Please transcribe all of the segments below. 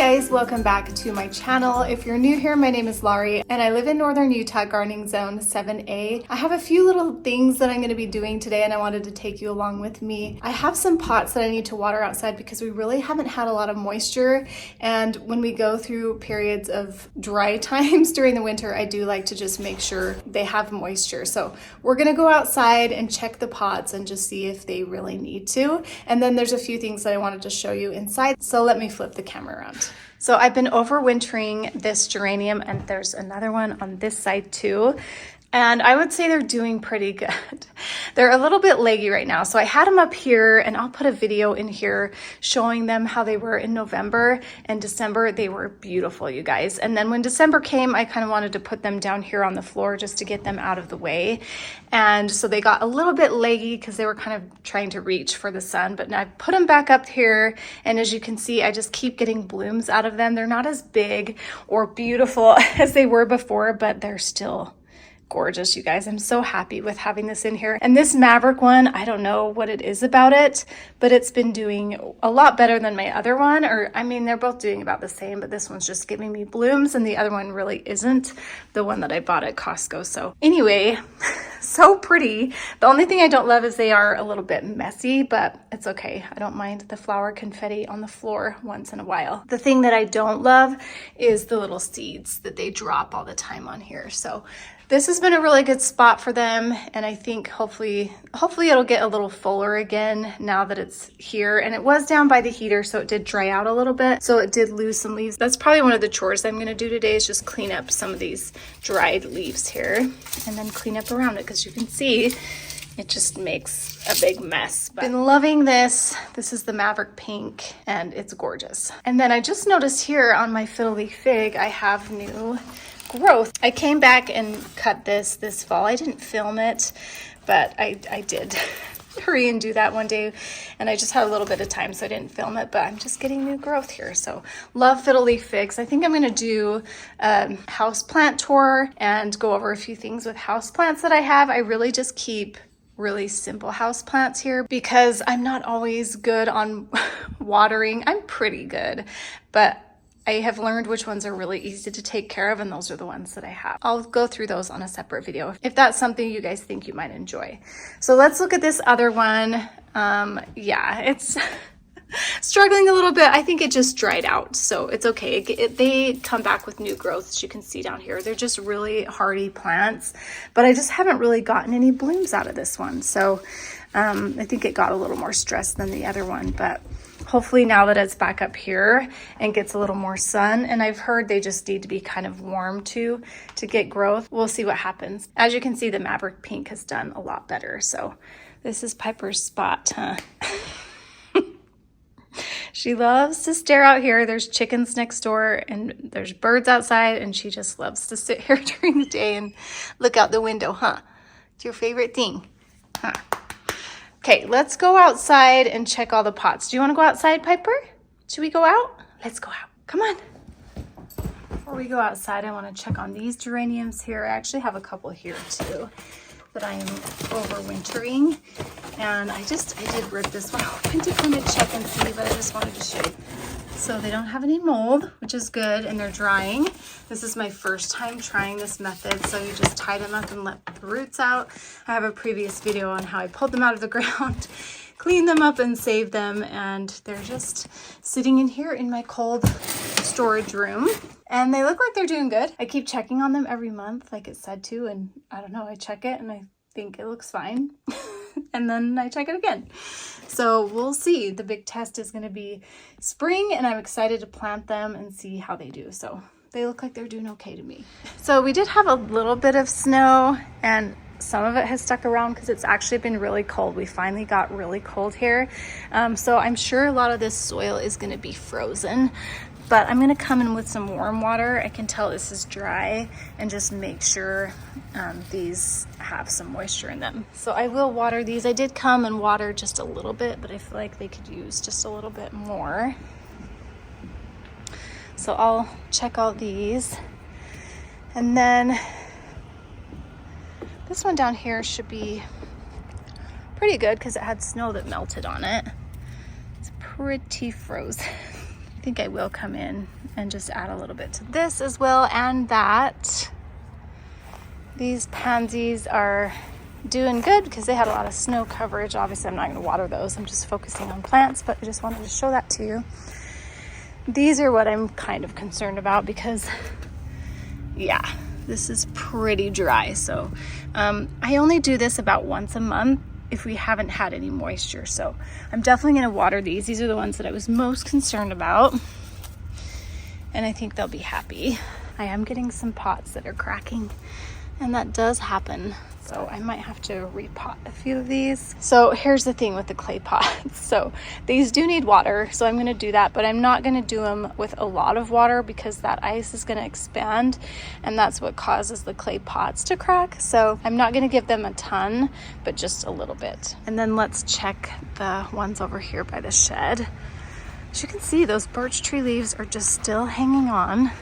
guys, welcome back to my channel. If you're new here, my name is Laurie and I live in Northern Utah, Gardening Zone 7A. I have a few little things that I'm going to be doing today and I wanted to take you along with me. I have some pots that I need to water outside because we really haven't had a lot of moisture, and when we go through periods of dry times during the winter, I do like to just make sure they have moisture. So we're going to go outside and check the pots and just see if they really need to. And then there's a few things that I wanted to show you inside. So let me flip the camera around. So I've been overwintering this geranium, and there's another one on this side too. And I would say they're doing pretty good. They're a little bit leggy right now. So I had them up here, and I'll put a video in here showing them how they were in November and December. They were beautiful, you guys. And then when December came, I kind of wanted to put them down here on the floor just to get them out of the way. And so they got a little bit leggy because they were kind of trying to reach for the sun. But now I put them back up here, and as you can see, I just keep getting blooms out of them. They're not as big or beautiful as they were before, but they're still gorgeous, you guys. I'm so happy with having this in here. And this Maverick one, I don't know what it is about it, but it's been doing a lot better than my other one. Or I mean, they're both doing about the same, but this one's just giving me blooms and the other one really isn't, the one that I bought at Costco. So anyway, so pretty. The only thing I don't love is they are a little bit messy, but it's okay. I don't mind the flower confetti on the floor once in a while. The thing that I don't love is the little seeds that they drop all the time on here. So this has been a really good spot for them, and I think hopefully it'll get a little fuller again now that it's here. And it was down by the heater, so it did dry out a little bit, so it did lose some leaves. That's probably one of the chores I'm going to do today, is just clean up some of these dried leaves here and then clean up around it, because you can see it just makes a big mess. But been loving this. This is the Maverick Pink, and it's gorgeous. And then I just noticed here on my fiddle leaf fig, I have new growth. I came back and cut this fall. I didn't film it, but I did hurry and do that one day, and I just had a little bit of time, so I didn't film it, but I'm just getting new growth here. So love fiddle leaf figs. I think I'm going to do a house plant tour and go over a few things with house plants that I have. I really just keep really simple house plants here because I'm not always good on watering. I'm pretty good, but I have learned which ones are really easy to take care of, and those are the ones that I have. I'll go through those on a separate video if that's something you guys think you might enjoy. So let's look at this other one. Yeah, it's struggling a little bit. I think it just dried out, so it's okay. They come back with new growth, as you can see down here. They're just really hardy plants, but I just haven't really gotten any blooms out of this one. So I think it got a little more stressed than the other one, but hopefully now that it's back up here and gets a little more sun, and I've heard they just need to be kind of warm to get growth. We'll see what happens. As you can see, the Maverick Pink has done a lot better. So this is Piper's spot, huh? She loves to stare out here. There's chickens next door and there's birds outside, and she just loves to sit here during the day and look out the window, huh? It's your favorite thing, huh? Okay, let's go outside and check all the pots. Do you want to go outside, Piper? Should we go out? Let's go out. Come on. Before we go outside, I want to check on these geraniums here. I actually have a couple here too that I am overwintering. And I did rip this one open to come and check and see, but I just wanted to show you. So they don't have any mold, which is good, and they're drying. This is my first time trying this method, so you just tie them up and let the roots out. I have a previous video on how I pulled them out of the ground, cleaned them up and saved them, and they're just sitting in here in my cold storage room. And they look like they're doing good. I keep checking on them every month, like it said to, and I don't know, I check it and I think it looks fine. And then I check it again. So we'll see. The big test is going to be spring, and I'm excited to plant them and see how they do. So they look like they're doing okay to me. So we did have a little bit of snow, and some of it has stuck around because it's actually been really cold. We finally got really cold here. So I'm sure a lot of this soil is going to be frozen. But I'm going to come in with some warm water. I can tell this is dry, and just make sure these have some moisture in them. So I will water these. I did come and water just a little bit, but I feel like they could use just a little bit more. So I'll check all these. And then this one down here should be pretty good because it had snow that melted on it. It's pretty frozen. I think I will come in and just add a little bit to this as well, and that. These pansies are doing good because they had a lot of snow coverage. Obviously, I'm not going to water those. I'm just focusing on plants, but I just wanted to show that to you. These are what I'm kind of concerned about because, yeah, this is pretty dry. So I only do this about once a month if we haven't had any moisture. So I'm definitely going to water these. These are the ones that I was most concerned about. And I think they'll be happy. I am getting some pots that are cracking, and that does happen. So I might have to repot a few of these. So here's the thing with the clay pots. So these do need water, so I'm gonna do that, but I'm not gonna do them with a lot of water because that ice is gonna expand, and that's what causes the clay pots to crack. So I'm not gonna give them a ton, but just a little bit. And then let's check the ones over here by the shed. As you can see, those birch tree leaves are just still hanging on. I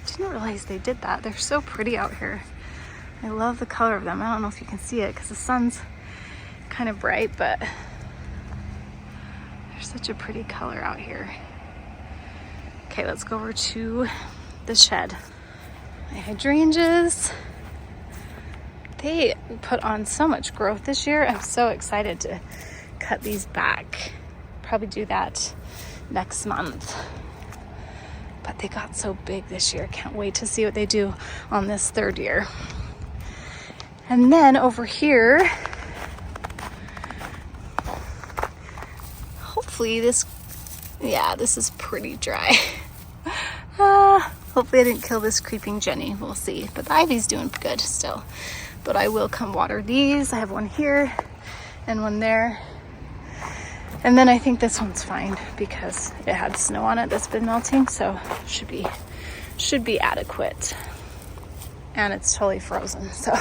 didn't realize they did that. They're so pretty out here. I love the color of them. I don't know if you can see it because the sun's kind of bright, but they're such a pretty color out here. Okay, let's go over to the shed. My hydrangeas, they put on so much growth this year. I'm so excited to cut these back. Probably do that next month. But they got so big this year. Can't wait to see what they do on this third year. And then over here, hopefully this is pretty dry. Hopefully I didn't kill this creeping Jenny. We'll see. But the ivy's doing good still. But I will come water these. I have one here and one there. And then I think this one's fine because it had snow on it that's been melting, so should be adequate. And it's totally frozen, so.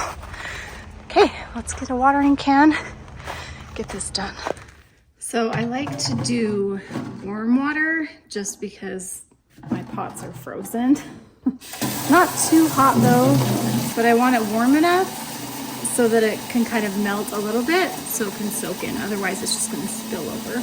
Okay, let's get a watering can, get this done. So I like to do warm water just because my pots are frozen. Not too hot though, but I want it warm enough so that it can kind of melt a little bit so it can soak in. Otherwise it's just gonna spill over.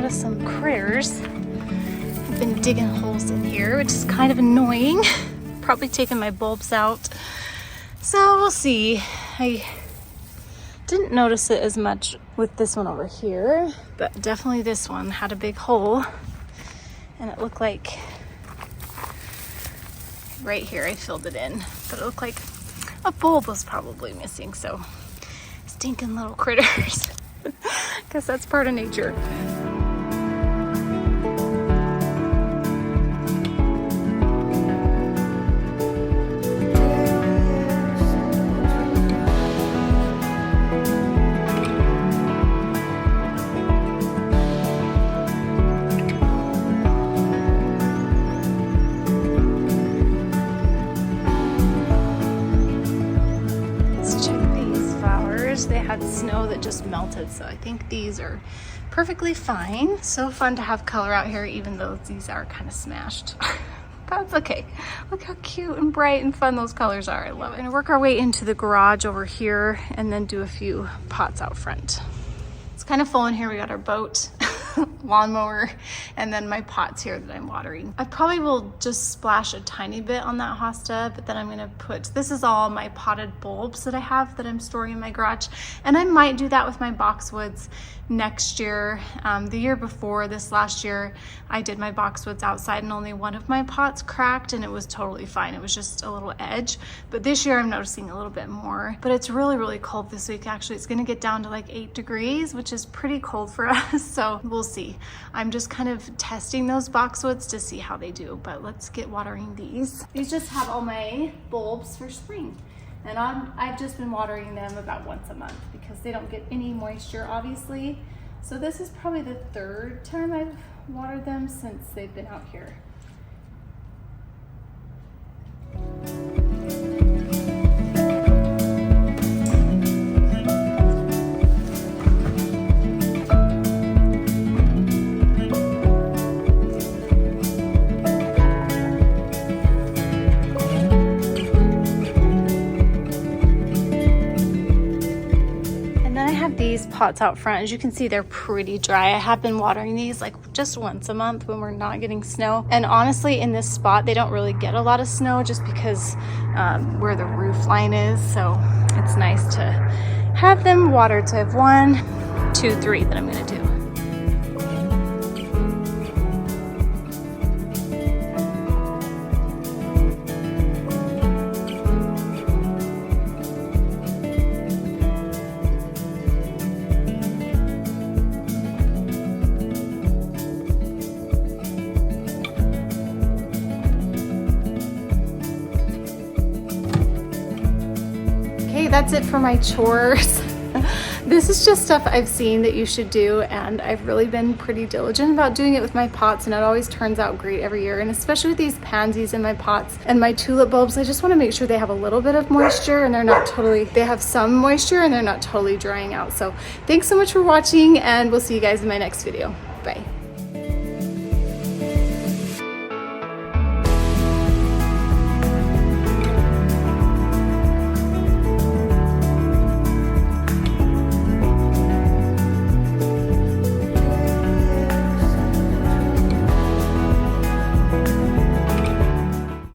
Some critters have been digging holes in here, which is kind of annoying. Probably taking my bulbs out. So we'll see. I didn't notice it as much with this one over here, but definitely this one had a big hole, and it looked like right here I filled it in, but it looked like a bulb was probably missing. So stinking little critters. Guess that's part of nature. They had snow that just melted, so I think these are perfectly fine. So fun to have color out here, even though these are kind of smashed. That's okay. Look how cute and bright and fun those colors are. I love it. We're gonna work our way into the garage over here and then do a few pots out front. It's kind of full in here. We got our boat lawnmower, and then my pots here that I'm watering. I probably will just splash a tiny bit on that hosta, but then I'm gonna put, this is all my potted bulbs that I have that I'm storing in my garage, and I might do that with my boxwoods next year. The year before this last year, I did my boxwoods outside and only one of my pots cracked and it was totally fine. It was just a little edge. But this year I'm noticing a little bit more. But it's really, really cold this week. Actually, it's gonna get down to like 8 degrees, which is pretty cold for us. So we'll see. I'm just kind of testing those boxwoods to see how they do. But let's get watering these. These just have all my bulbs for spring. And I've just been watering them about once a month because they don't get any moisture, obviously. So this is probably the third time I've watered them since they've been out here. These pots out front, as you can see, they're pretty dry. I have been watering these like just once a month when we're not getting snow. And honestly, in this spot, they don't really get a lot of snow just because where the roof line is. So it's nice to have them watered. So I have 1, 2, 3 that I'm gonna do. That's it for my chores. This is just stuff I've seen that you should do, and I've really been pretty diligent about doing it with my pots, and it always turns out great every year. And especially with these pansies in my pots and my tulip bulbs, I just want to make sure they have a little bit of moisture and they're not totally, they have some moisture and they're not totally drying out. So thanks so much for watching, and we'll see you guys in my next video. Bye.